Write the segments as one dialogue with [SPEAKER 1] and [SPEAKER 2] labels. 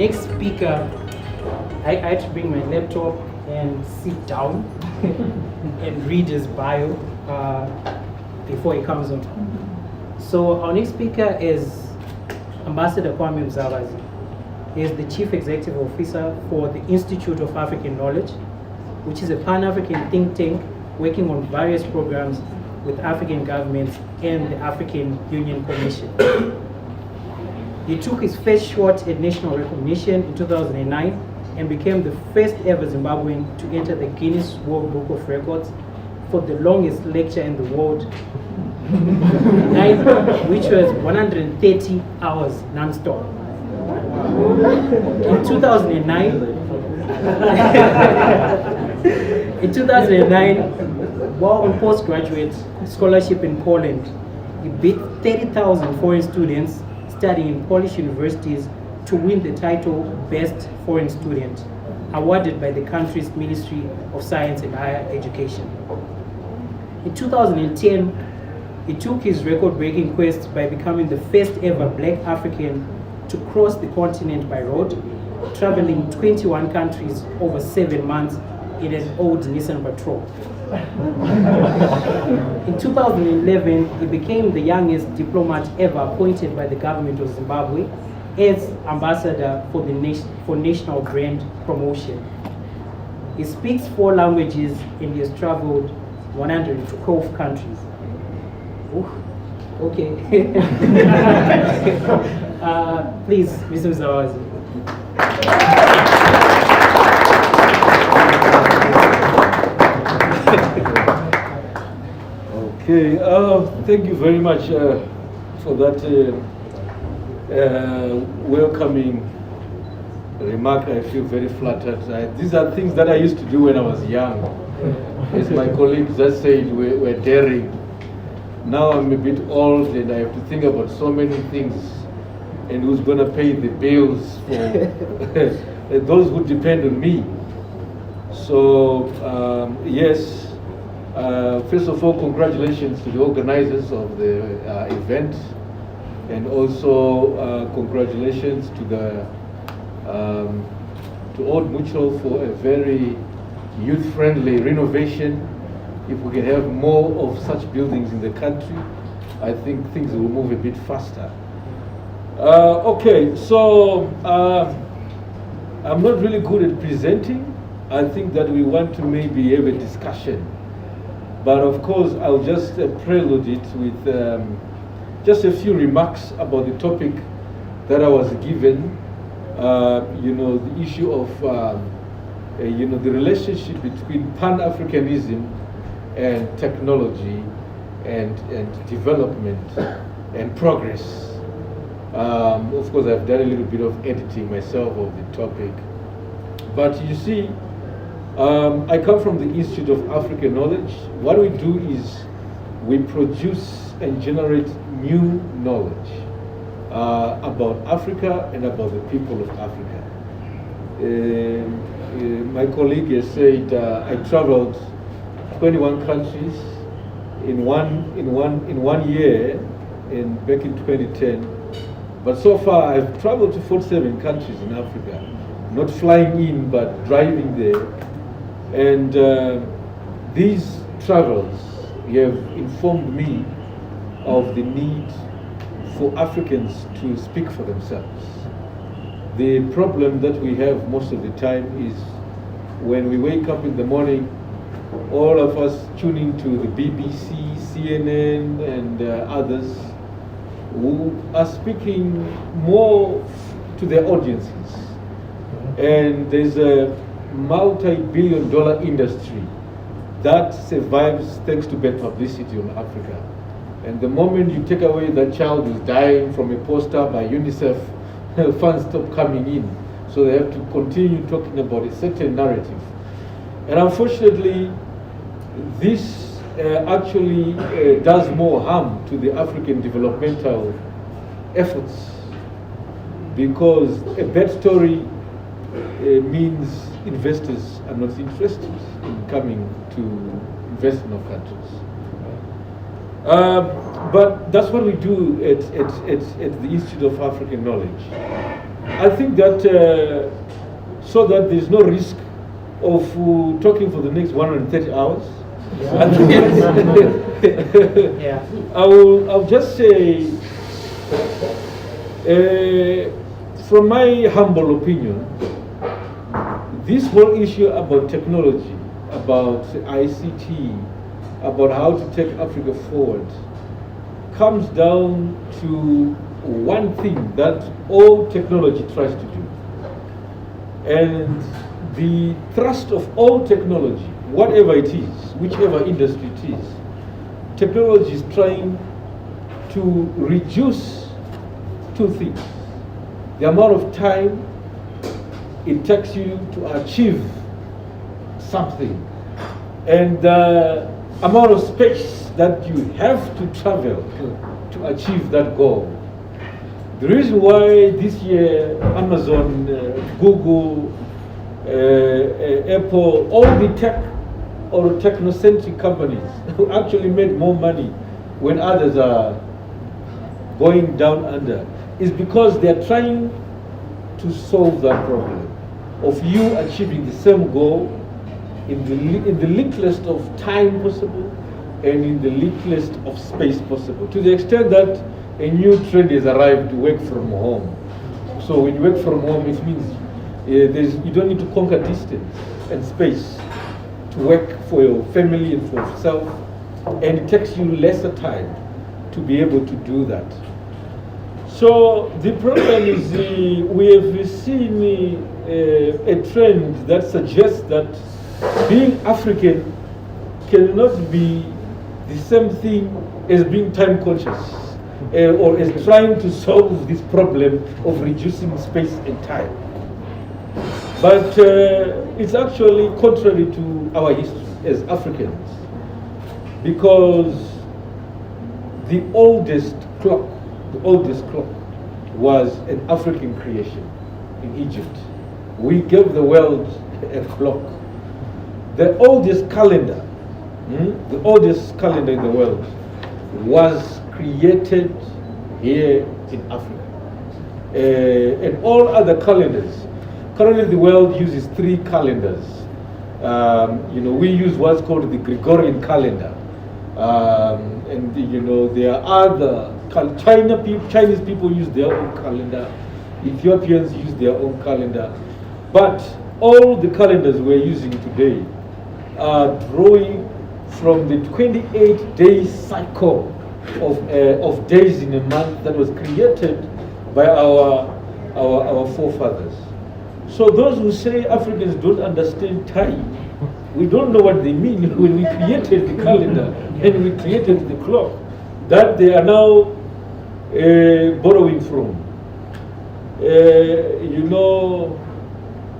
[SPEAKER 1] next speaker, I had to bring my laptop and sit down and read his bio before he comes on. So our next speaker is Ambassador Kwame Muzawazi. He is the Chief Executive Officer for the Institute of African Knowledge, which is a Pan-African think tank working on various programs with African governments and the African Union Commission. He took his first shot at national recognition in 2009 and became the first ever Zimbabwean to enter the Guinness World Book of Records for the longest lecture in the world, which was 130 hours non-stop. In 2009, while on postgraduate scholarship in Poland, he beat 30,000 foreign students studying in Polish universities to win the title Best Foreign Student, awarded by the country's Ministry of Science and Higher Education. In 2010, he took his record-breaking quest by becoming the first ever Black African to cross the continent by road, traveling 21 countries over 7 months in an old Nissan Patrol. In 2011, he became the youngest diplomat ever appointed by the government of Zimbabwe as ambassador for national brand promotion. He speaks 4 languages and he has traveled 112 countries. Ooh, okay. Please, Mr. Muzawazi.
[SPEAKER 2] Okay, thank you very much for that welcoming remark. I feel very flattered. These are things that I used to do when I was young. As my colleagues just said, we're daring. Now I'm a bit old and I have to think about so many things and who's going to pay the bills for those who depend on me. So, yes. First of all, congratulations to the organizers of the event, and also congratulations to the to Old Mutual for a very youth-friendly renovation. If we can have more of such buildings in the country, I think things will move a bit faster. Okay, so I'm not really good at presenting. I think that we want to maybe have a discussion. But of course, I'll just prelude it with just a few remarks about the topic that I was given. The issue of the relationship between Pan-Africanism and technology and development and progress. Of course, I've done a little bit of editing myself of the topic. But you see, I come from the Institute of African Knowledge. What we do is we produce and generate new knowledge about Africa and about the people of Africa. My colleague has said I traveled 21 countries in one year, back in 2010. But so far I've traveled to 47 countries in Africa, not flying in but driving there. And these travels have informed me of the need for Africans to speak for themselves. The problem that we have most of the time is when we wake up in the morning, all of us tuning to the BBC, CNN, and others who are speaking more to their audiences. And there's a multi-billion-dollar industry that survives thanks to bad publicity on Africa. And the moment you take away that child who's dying from a poster by UNICEF, funds stop coming in. So they have to continue talking about a certain narrative. And unfortunately, this actually does more harm to the African developmental efforts, because a bad story means investors are not interested in coming to invest in our countries. But that's what we do at the Institute of African Knowledge. I think that so that there's no risk of talking for the next 130 hours.
[SPEAKER 1] Yeah. Yeah.
[SPEAKER 2] I'll just say, from my humble opinion, this whole issue about technology, about ICT, about how to take Africa forward, comes down to one thing that all technology tries to do. And the thrust of all technology, whatever it is, whichever industry it is, technology is trying to reduce two things: the amount of time it takes you to achieve something, and the amount of space that you have to travel to achieve that goal. The reason why this year Amazon, Google, Apple, all the tech or technocentric companies actually made more money when others are going down under is because they're trying to solve that problem of you achieving the same goal in the littlest of time possible and in the littlest of space possible, to the extent that a new trend has arrived to work from home. So when you work from home, it means you don't need to conquer distance and space to work for your family and for yourself, and it takes you lesser time to be able to do that. So the problem is we have seen a trend that suggests that being African cannot be the same thing as being time conscious or as trying to solve this problem of reducing space and time. But it's actually contrary to our history as Africans, because the oldest clock was an African creation in Egypt. We gave the world a clock. The oldest calendar in the world was created here in Africa. And all other calendars, currently the world uses 3 calendars. We use what's called the Gregorian calendar. And there are other Chinese people use their own calendar, Ethiopians use their own calendar, but all the calendars we're using today are drawing from the 28-day cycle of days in a month that was created by our forefathers. So those who say Africans don't understand time, we don't know what they mean when we created the calendar and we created the clock that they are now borrowing from.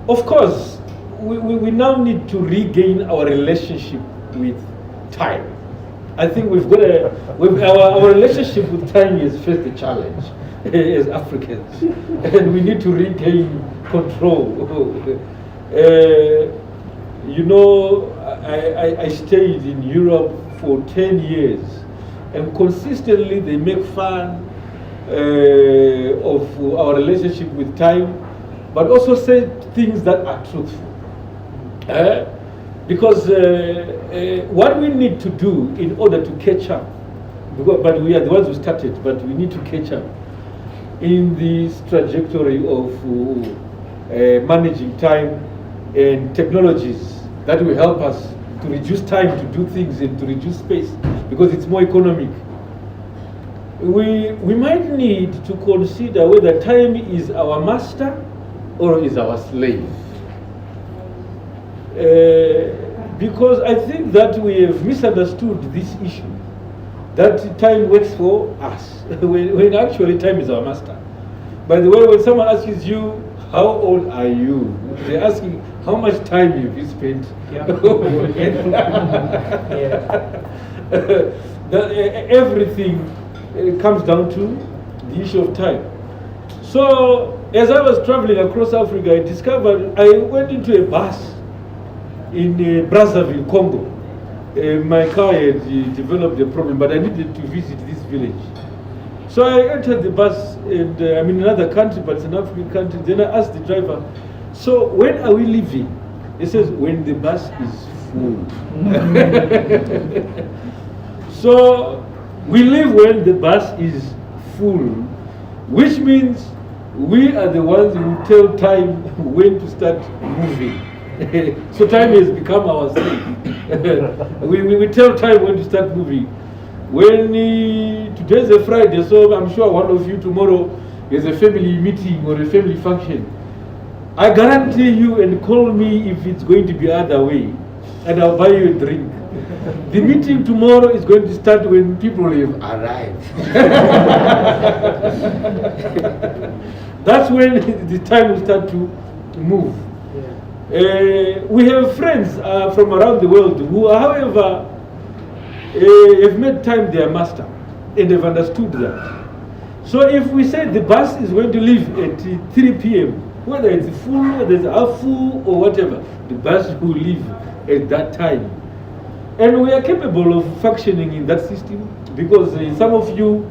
[SPEAKER 2] Of course, we now need to regain our relationship with time. I think our relationship with time is first a challenge as Africans, and we need to regain control. I stayed in Europe for 10 years, and consistently they make fun of our relationship with time, but also say things that are truthful. Because what we need to do in order to catch up, but we are the ones who started, but we need to catch up in this trajectory of managing time and technologies that will help us to reduce time to do things and to reduce space because it's more economic. We might need to consider whether time is our master or is our slave. Because I think that we have misunderstood this issue, that time works for us, when actually time is our master. By the way, when someone asks you, how old are you? They're asking, how much time have you spent?
[SPEAKER 1] Yeah.
[SPEAKER 2] Everything comes down to the issue of time. So, as I was traveling across Africa, I went into a bus in Brazzaville, Congo. My car had developed a problem, but I needed to visit this village. So I entered the bus, and I'm in another country, but it's an African country. Then I asked the driver, so when are we leaving? He says, when the bus is full. So we leave when the bus is full, which means we are the ones who tell time when to start moving. So time has become our slave. we tell time when to start moving. When today's a Friday, so I'm sure one of you tomorrow is a family meeting or a family function. I guarantee you, and call me if it's going to be other way, and I'll buy you a drink. The meeting tomorrow is going to start when people have arrived. That's when the time will start to move. We have friends from around the world who, however, have made time their master and have understood that. So if we say the bus is going to leave at 3 p.m., whether it's full, whether it's half full, or whatever, the bus will leave at that time. And we are capable of functioning in that system because some of you,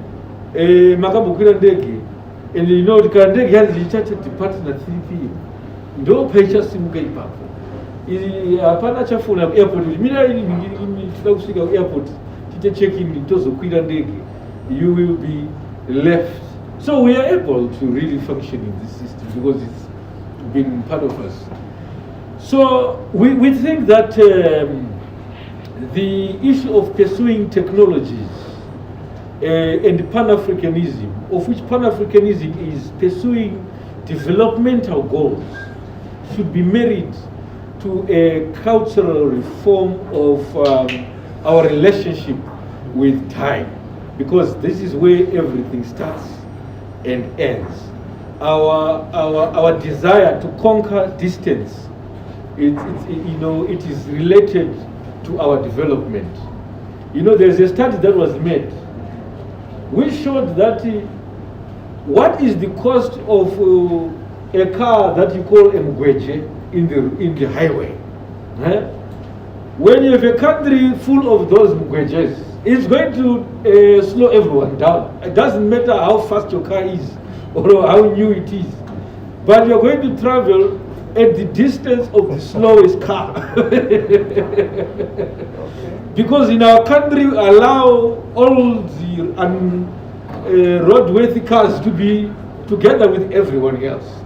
[SPEAKER 2] makabukwira ndege, and you know the ndege has recharged departing at 3 p.m. Ndo paicha simuka ipapo. Hapana chafuna airport. Mira tunakusika airport. Tite check in tozo kwira ndege. You will be left. So we are able to really function in this system because it's been part of us. So we think that the issue of pursuing technologies and Pan-Africanism, of which Pan-Africanism is pursuing developmental goals, should be married to a cultural reform of our relationship with time, because this is where everything starts and ends. Our desire to conquer distance, it is related to our development. You know, there's a study that was made which showed that what is the cost of a car that you call a mgweje in the highway? When you have a country full of those mgwejes, it's going to slow everyone down. It doesn't matter how fast your car is or how new it is, but you're going to travel at the distance of the slowest car. Because in our country we allow all the roadworthy cars to be together with everyone else.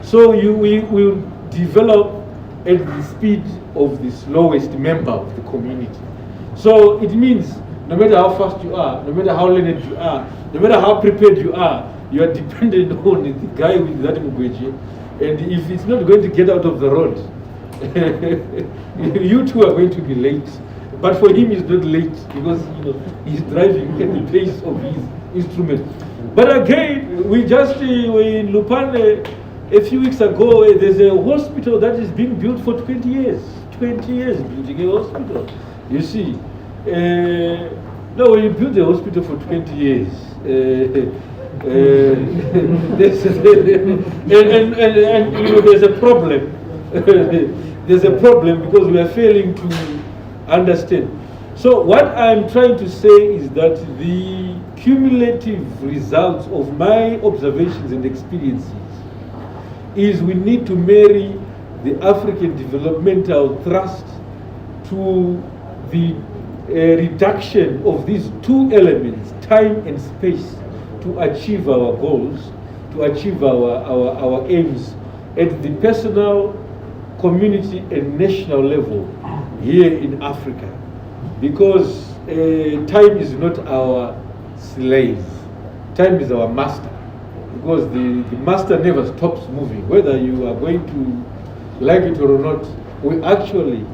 [SPEAKER 2] So we will develop at the speed of the slowest member of the community. So it means no matter how fast you are, no matter how learned you are, no matter how prepared you are dependent on the guy with that mugweji. And if it's not going to get out of the road, you two are going to be late. But for him, he's not late because he's driving at the pace of his instrument. But again, we just were in Lupane a few weeks ago. There's a hospital that is being built for 20 years. 20 years building a hospital. You see, no, when you build a hospital for 20 years, there's a problem. There's a problem because we are failing to understand. So what I'm trying to say is that the cumulative results of my observations and experiences is we need to marry the African developmental thrust to the reduction of these two elements, time and space, to achieve our goals, to achieve our aims at the personal, community and national level here in Africa. Because time is not our slave, time is our master. Because the master never stops moving. Whether you are going to like it or not, we actually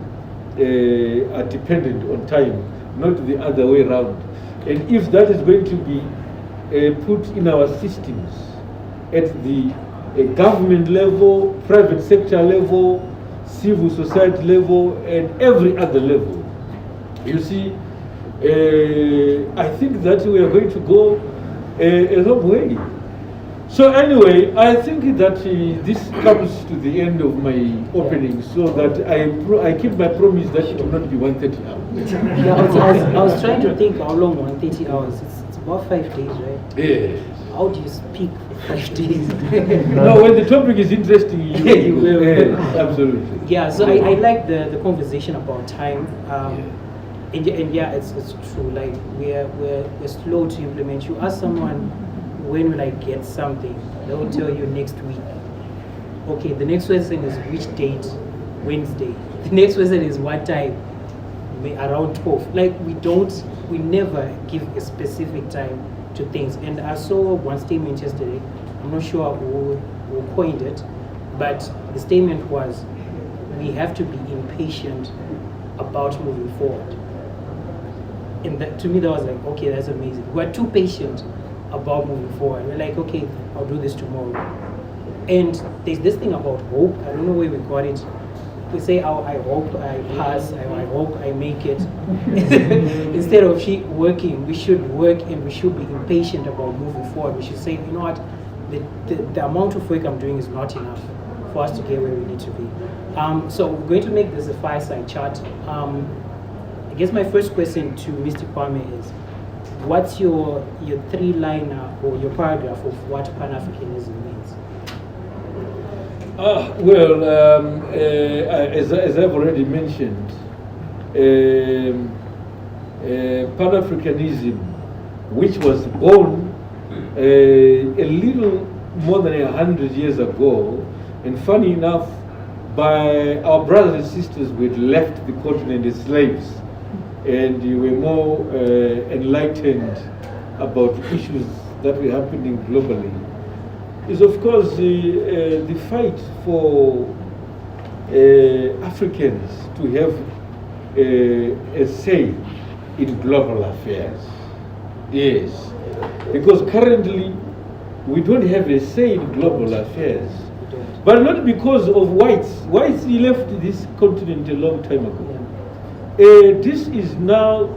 [SPEAKER 2] are dependent on time, not the other way around. And if that is going to be put in our systems at the government level, private sector level, civil society level, and every other level, you see, I think that we are going to go a long way. So anyway, I think that this comes to the end of my opening, so that I keep my promise that it will not be 130 hours.
[SPEAKER 1] Yeah, I was trying to think how long 130 hours. It's about 5 days, right?
[SPEAKER 2] Yes.
[SPEAKER 1] How do you speak for 5 days?
[SPEAKER 2] No, when the topic is interesting, you
[SPEAKER 1] will.
[SPEAKER 2] Yes, absolutely.
[SPEAKER 1] Yeah, so I like the conversation about time. And yeah, it's true. Like we're slow to implement. You ask someone when will I get something, they will tell you next week. Okay, the next question is which date? Wednesday. The next question is what time? Around 12. Like we never give a specific time to things. And I saw one statement yesterday. I'm not sure who coined it, but the statement was, we have to be impatient about moving forward. And that, to me, that was like, okay, that's amazing. We're too patient about moving forward. We're like, okay, I'll do this tomorrow. And there's this thing about hope. I don't know where we got it. We say, oh, I hope I pass, I hope I make it. Instead of working, we should work and we should be impatient about moving forward. We should say, you know what, the amount of work I'm doing is not enough for us to get where we need to be. So we're going to make this a fireside chat. I guess my first question to Mr. Kwame is, what's your three-liner or your paragraph of what Pan-Africanism means?
[SPEAKER 2] As I've already mentioned, Pan-Africanism, which was born a little more than 100 years ago, and funny enough, by our brothers and sisters who had left the continent as slaves, and you were more enlightened about issues that were happening globally, is of course the fight for Africans to have a say in global affairs. Yes, because currently we don't have a say in global affairs, but not because of whites. Whites left this continent a long time ago. This is now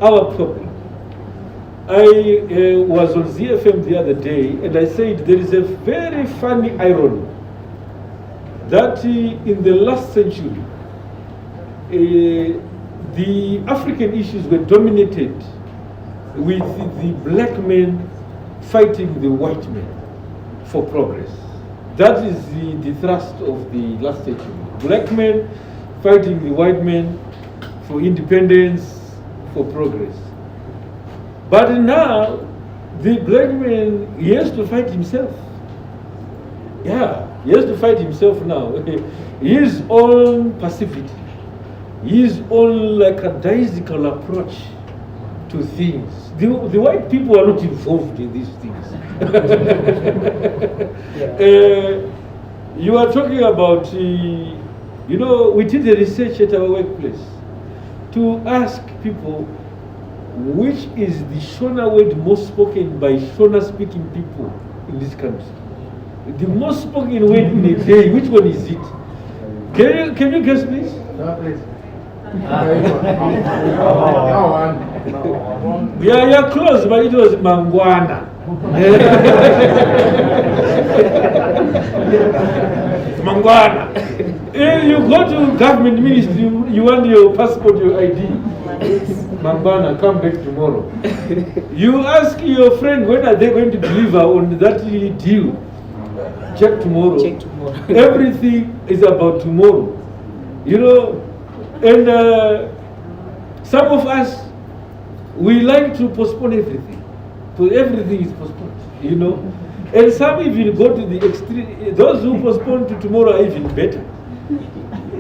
[SPEAKER 2] our problem. I was on ZFM the other day and I said there is a very funny irony that in the last century the African issues were dominated with the black men fighting the white men for progress. That is the thrust of the last century. Black men fighting the white men for independence, for progress. But now, the black man, he has to fight himself. Yeah, he has to fight himself now. His own passivity, his own lackadaisical approach to things. The white people are not involved in these things. You are talking about, we did a research at our workplace to ask people which is the Shona word most spoken by Shona speaking people in this country. The most spoken word in a day, which one is it? Can you guess, please?
[SPEAKER 3] No, please.
[SPEAKER 2] Yeah, you're close, but it was Mangwana. Mangwana. You go to government ministry, you want your passport, your ID. Mangwana, come back tomorrow. You ask your friend, when are they going to deliver on that deal? Check tomorrow.
[SPEAKER 1] Check tomorrow.
[SPEAKER 2] Everything is about tomorrow. And some of us, we like to postpone everything. So everything is postponed, And some even go to the extreme. Those who postpone to tomorrow are even better.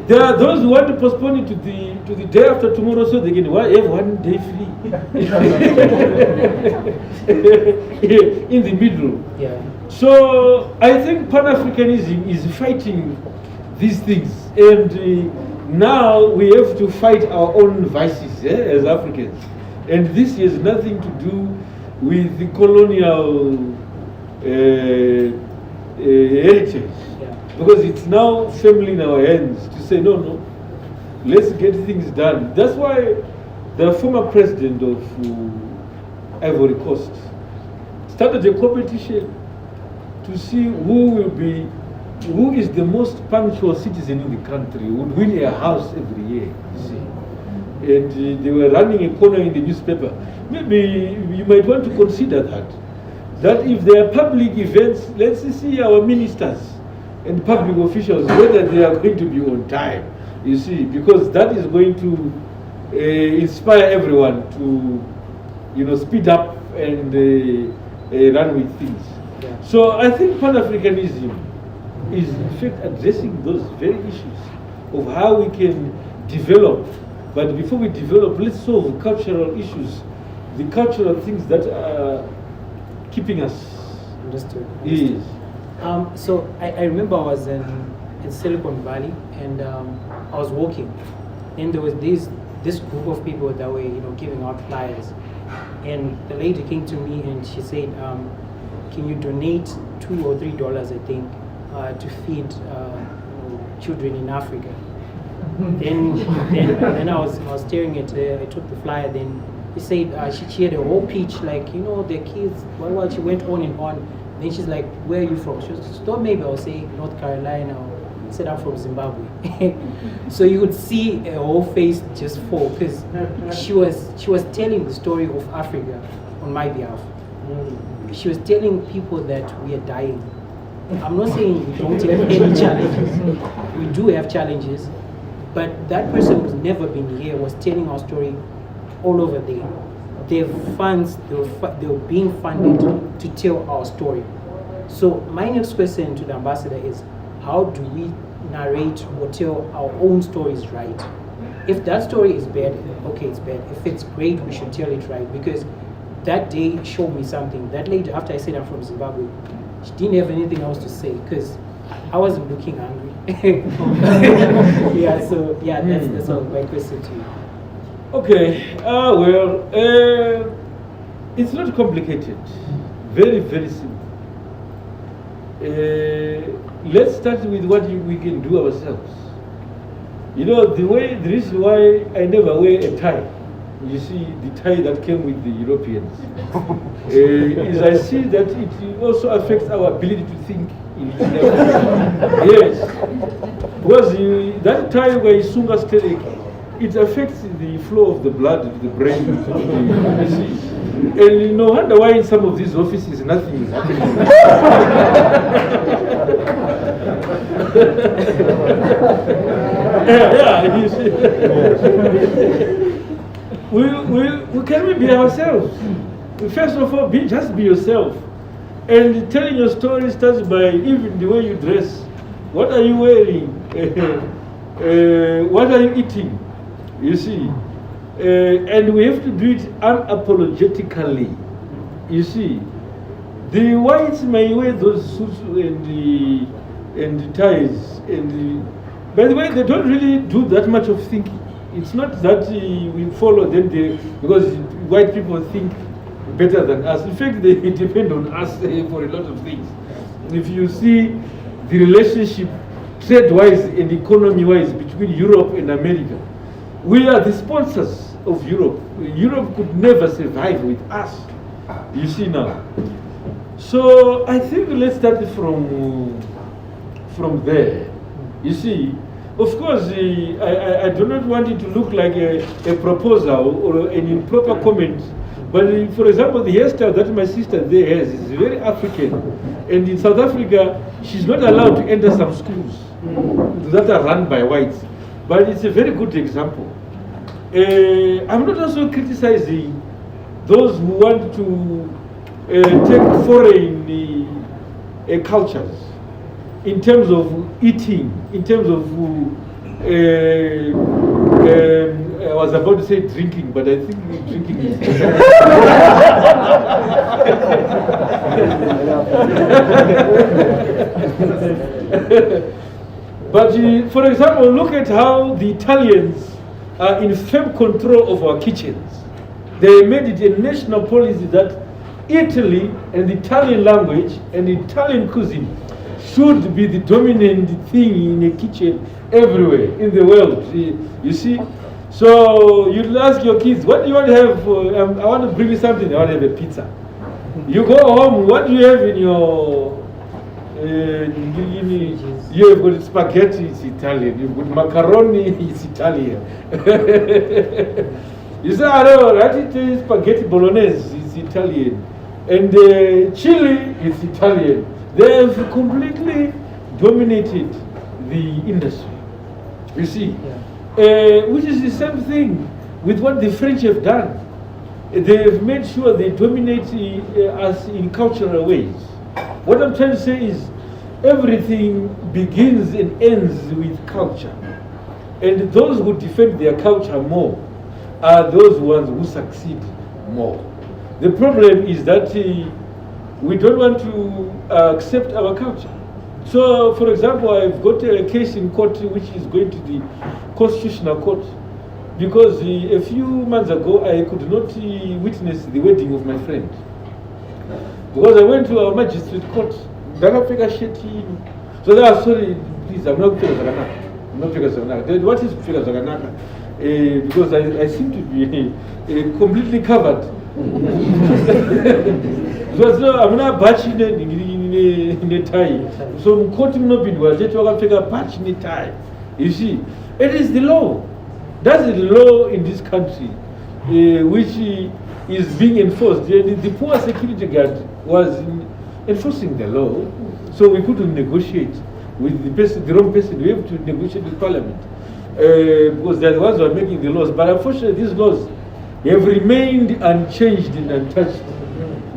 [SPEAKER 2] There are those who want to postpone it to the day after tomorrow so they can have 1 day free. In the middle.
[SPEAKER 1] Yeah.
[SPEAKER 2] So I think Pan-Africanism is fighting these things. And now we have to fight our own vices as Africans. And this has nothing to do with the colonial heritage. Because it's now firmly in our hands to say, no, let's get things done. That's why the former president of Ivory Coast started a competition to see who is the most punctual citizen in the country, who would win a house every year, you see. and they were running a corner in the newspaper. Maybe you might want to consider that if there are public events, let's see our ministers and public officials, whether they are going to be on time, you see, because that is going to inspire everyone to, speed up and run with things.
[SPEAKER 1] Yeah.
[SPEAKER 2] So I think Pan-Africanism is in fact addressing those very issues of how we can develop. But before we develop, let's solve cultural issues, the cultural things that are keeping us.
[SPEAKER 1] Understood.
[SPEAKER 2] Yes.
[SPEAKER 1] So I remember I was in Silicon Valley, and I was walking, and there was this group of people that were giving out flyers, and the lady came to me and she said, "Can you donate $2 or $3, I think, to feed children in Africa?" then I was staring at her. I took the flyer. Then he said she had a whole pitch, like the kids. Well, she went on and on. Then she's like, "Where are you from?" She was, thought maybe I'll say North Carolina. I said I'm from Zimbabwe. So you would see her whole face just fall, because she was telling the story of Africa on my behalf. She was telling people that we are dying. I'm not saying we don't have any challenges. We do have challenges, but that person who's never been here was telling our story all over there. Their funds, they were being funded to tell our story. So my next question to the ambassador is, how do we narrate or tell our own stories right? If that story is bad, okay, it's bad. If it's great, we should tell it right, because that day showed me something. That lady, after I said I'm from Zimbabwe, she didn't have anything else to say, because I wasn't looking hungry. That's all my question to you.
[SPEAKER 2] Okay, it's not complicated. Very, very simple. Let's start with what we can do ourselves. The reason why I never wear a tie, you see, the tie that came with the Europeans, is I see that it also affects our ability to think in yes. Because that tie where Sunga Steric, it affects the flow of the blood to the brain. You see. And no wonder why in some of these offices nothing is happening. You see. We can be ourselves. First of all, just be yourself. And telling your story starts by even the way you dress. What are you wearing? What are you eating? You see. And we have to do it unapologetically. You see, the whites may wear those suits and the ties, by the way, they don't really do that much of thinking. It's not that we follow them because white people think better than us. In fact, they depend on us for a lot of things. If you see the relationship trade-wise and economy-wise between Europe and America, we are the sponsors of Europe. Europe could never survive with us, you see now. So I think let's start from there. You see, of course, I do not want it to look like a proposal or an improper comment, but for example, the hairstyle that my sister there has is very African. And in South Africa, she's not allowed to enter some schools that are run by whites. But it's a very good example. I'm not also criticizing those who want to take foreign cultures in terms of eating, in terms of, I was about to say drinking, but I think drinking is But for example, look at how the Italians are in firm control of our kitchens. They made it a national policy that Italy and the Italian language and the Italian cuisine should be the dominant thing in a kitchen everywhere in the world. You see? So you'd ask your kids, what do you want to have? I want to bring you something. I want to have a pizza. You go home, what do you have in your You have got spaghetti, it's Italian. You've got macaroni, it's Italian. You say, I don't know, spaghetti bolognese, it's Italian. And chili, it's Italian. They have completely dominated the industry. You see, which is the same thing with what the French have done. They've made sure they dominate us in cultural ways. What I'm trying to say is everything begins and ends with culture. And those who defend their culture more are those ones who succeed more. The problem is that we don't want to accept our culture. So, for example, I've got a case in court which is going to the Constitutional Court because a few months ago I could not witness the wedding of my friend. Because I went to our magistrate court. So they are sorry, please, I'm not Fega Zaganaka. I'm not Fega Zaganaka. What is Fega Zaganaka? Because I seem to be completely covered. So I'm not batching in a tie. So I'm quoting no bid was just a patch in a tie. You see, it is the law. That's the law in this country, which is being enforced. The poor security guard was enforcing the law, so we couldn't negotiate with the wrong person. We have to negotiate with Parliament because they're the ones who are making the laws. But unfortunately, these laws have remained unchanged and untouched.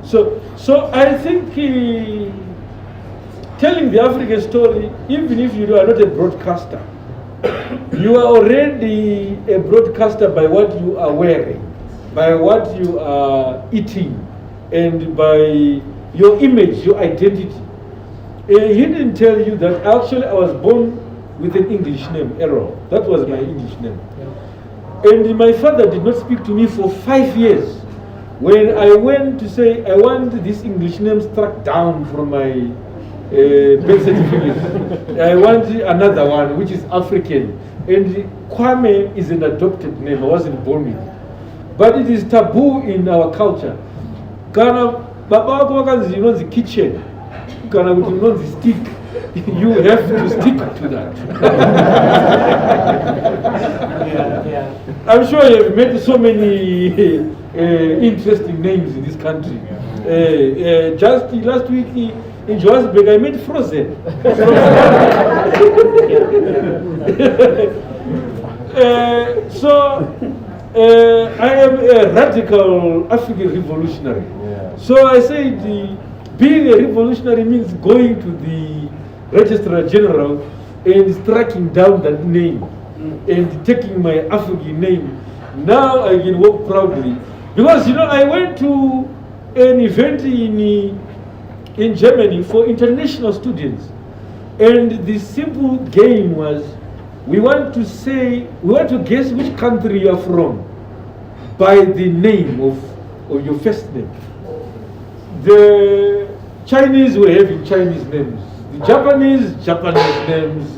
[SPEAKER 2] So I think telling the African story, even if you are not a broadcaster, you are already a broadcaster by what you are wearing, by what you are eating, and by your image, your identity. He didn't tell you that actually I was born with an English name, Errol. That was my English name. And my father did not speak to me for 5 years. When I went to say, I want this English name struck down from my birth certificate. I want another one, which is African. And Kwame is an adopted name. I wasn't born with it. But it is taboo in our culture. Kana baba wako you know the kitchen. Kana you know the stick. You have to stick to that. I'm sure you have met so many interesting names in this country. Just last week in Johannesburg, I met Frozen. I am a radical African revolutionary. So I said, being a revolutionary means going to the Registrar General and striking down that name and taking my African name. Now I can walk proudly. Because, you know, I went to an event in Germany for international students. And the simple game was, we want to guess which country you are from by the name of your first name. The Chinese were having Chinese names. The Japanese names.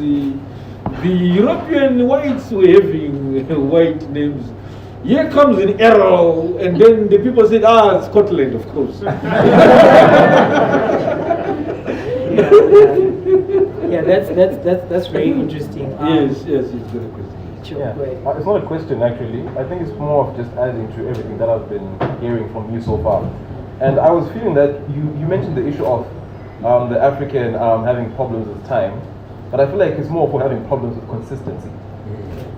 [SPEAKER 2] The European whites were having white names. Here comes an arrow, and then the people said, Scotland, of course.
[SPEAKER 1] Yeah, that's very interesting.
[SPEAKER 2] Yes, it's a good question.
[SPEAKER 3] Yeah. It's not a question actually. I think it's more of just adding to everything that I've been hearing from you so far. And I was feeling that you mentioned the issue of the African having problems with time, but I feel like it's more for having problems with consistency.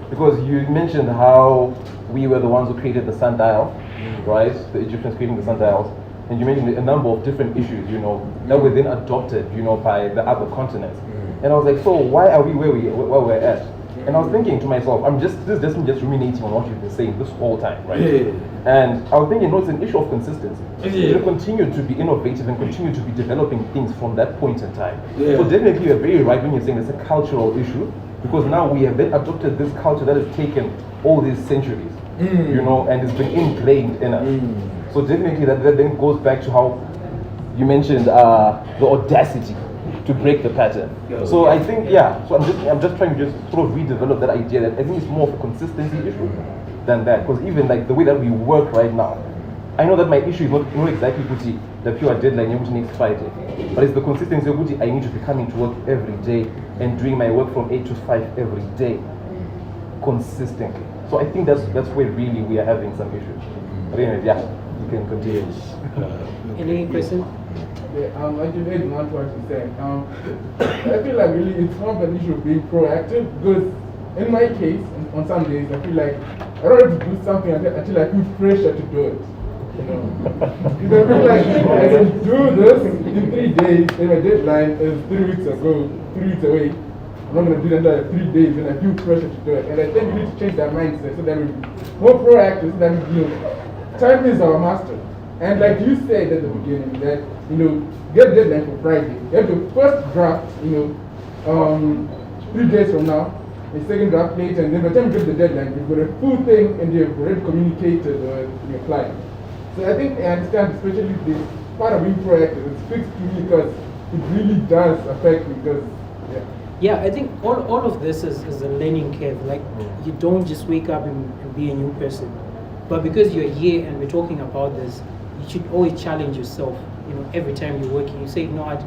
[SPEAKER 3] Because you mentioned how we were the ones who created the sundial, right? The Egyptians creating the sundials. And you mentioned a number of different issues, you know, that were then adopted, you know, by the other continents. And I was like, so why are we where we're at? And I was thinking to myself, this isn't just ruminating on what you've been saying this whole time, right? And I was thinking, no, it's an issue of consistency. You continue to be innovative and continue to be developing things from that point in time. So definitely you're very right when you're saying it's a cultural issue, because now we have then adopted this culture that has taken all these centuries, you know, and it's been ingrained in us. So definitely that then goes back to how you mentioned the audacity to break the pattern. So I think, so I'm just trying to just sort of redevelop that idea that I think it's more of a consistency issue than that. Because even like the way that we work right now, I know that my issue is not exactly the pure deadline next Friday, but it's the consistency of I need to be coming to work every day and doing my work from 8 to 5 every day, consistently. So I think that's where really we are having some issues. But anyway, yeah, you can continue.
[SPEAKER 1] Any question?
[SPEAKER 4] Yeah, I just add on to what you said. I feel like really it's not an issue of being proactive, because in my case, on some days, I feel like I don't have to do something until I feel pressure to do it. You know, because I feel like I can do this in 3 days, and my deadline is 3 weeks ago, 3 weeks away. I'm not going to do it until 3 days, and I feel pressure to do it. And I think we need to change that mindset so that we're more proactive, so that we, time is our master. And like you said at the beginning, that get deadline for Friday. You have the first draft, 3 days from now, the second draft later, and then by the time you get the deadline, you've got a full thing and you've already communicated to your client. So I think I understand, especially this part of being proactive. It speaks to me because it really does affect me. Because
[SPEAKER 1] yeah, I think all of this is a learning curve. Like, you don't just wake up and be a new person. But because you're here and we're talking about this, you should always challenge yourself. Every time you're working, you say, you know what,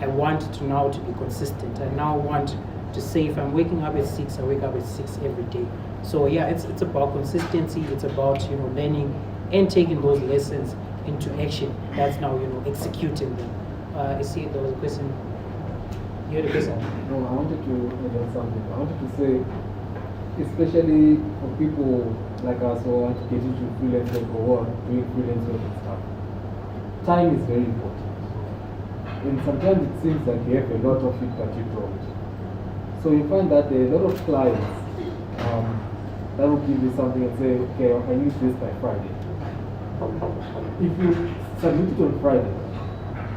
[SPEAKER 1] I want to now to be consistent. I now want to say, if I'm waking up at 6, I wake up at 6 every day. So yeah, it's about consistency. It's about learning and taking those lessons into action. That's now executing them. I see there was a question. You had a question?
[SPEAKER 5] No, I wanted to add something. I wanted to say, especially for people like us who want to get into freelance work or doing freelance work and stuff, time is very important. And sometimes it seems like you have a lot of it that you don't. So you find that there are a lot of clients that will give you something and say, okay, I need this by Friday. If you submit it on Friday,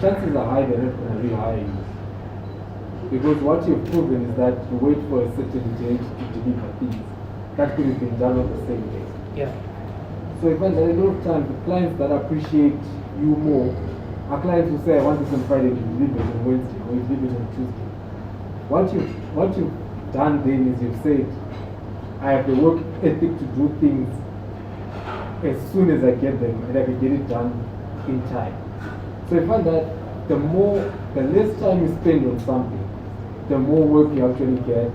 [SPEAKER 5] chances are high they're not going to rehire you. Because what you've proven is that you wait for a certain date to deliver things that could have been done on the same day.
[SPEAKER 1] Yeah.
[SPEAKER 5] So you find that a lot of times the clients that appreciate you more are clients who say, I want this on Friday, you deliver it on Wednesday, or you deliver it on Tuesday. What you've done then is you've said, I have the work ethic to do things as soon as I get them, and I can get it done in time. So you find that the less time you spend on something, the more work you actually get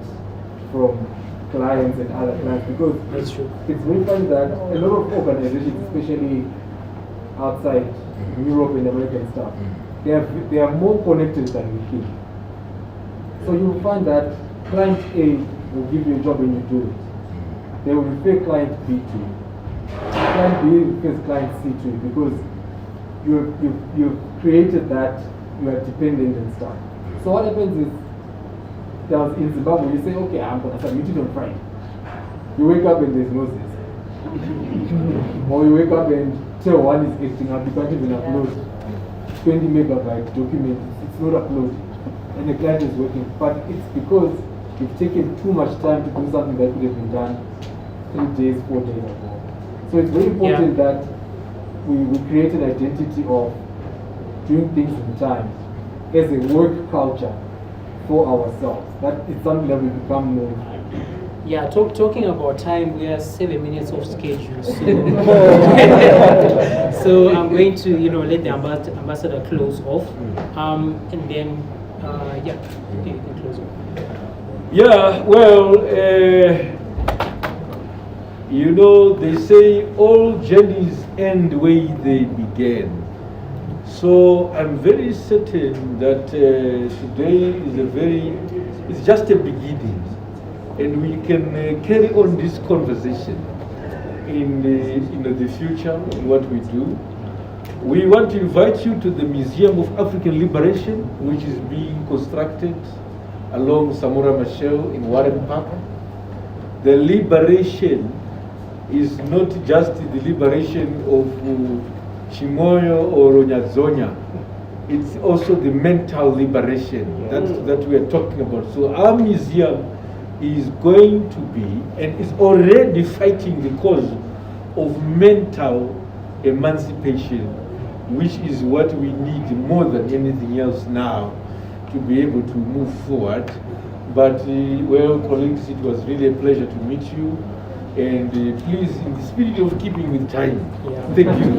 [SPEAKER 5] from clients and other clients. Because
[SPEAKER 1] that's true.
[SPEAKER 5] It's very funny that a lot of organizations, especially outside Europe and America and stuff, they are more connected than we think. So you'll find that client A will give you a job and you do it. They will refer client B to you. Client B refers client C to you because you've created that you are dependent and stuff. So what happens is, in Zimbabwe, you say, okay, I'm going to submit it on Friday. You wake up and there's no this. Or you wake up and tell one is acting up, you can't even upload 20 megabyte document, it's not uploaded. And the client is working. But it's because you've taken too much time to do something that could have been done 3 days, 4 days ago. So it's very important that we create an identity of doing things in time as a work culture for ourselves. That is something that we become known for.
[SPEAKER 1] Yeah, talking about time, we are 7 minutes off schedule. So I'm going to let the ambassador close off, and then you can close off.
[SPEAKER 2] Yeah, well, they say all journeys end the way they began. So I'm very certain that today it's just a beginning, and we can carry on this conversation in the future in what we do. We want to invite you to the Museum of African Liberation, which is being constructed along Samora Machel in Warren Park. The liberation is not just the liberation of Chimoyo or Onyazonya. It's also the mental liberation that we are talking about. So our museum is going to be and is already fighting the cause of mental emancipation, which is what we need more than anything else now to be able to move forward. But well, colleagues, it was really a pleasure to meet you. And please, in the spirit of keeping with time, thank you.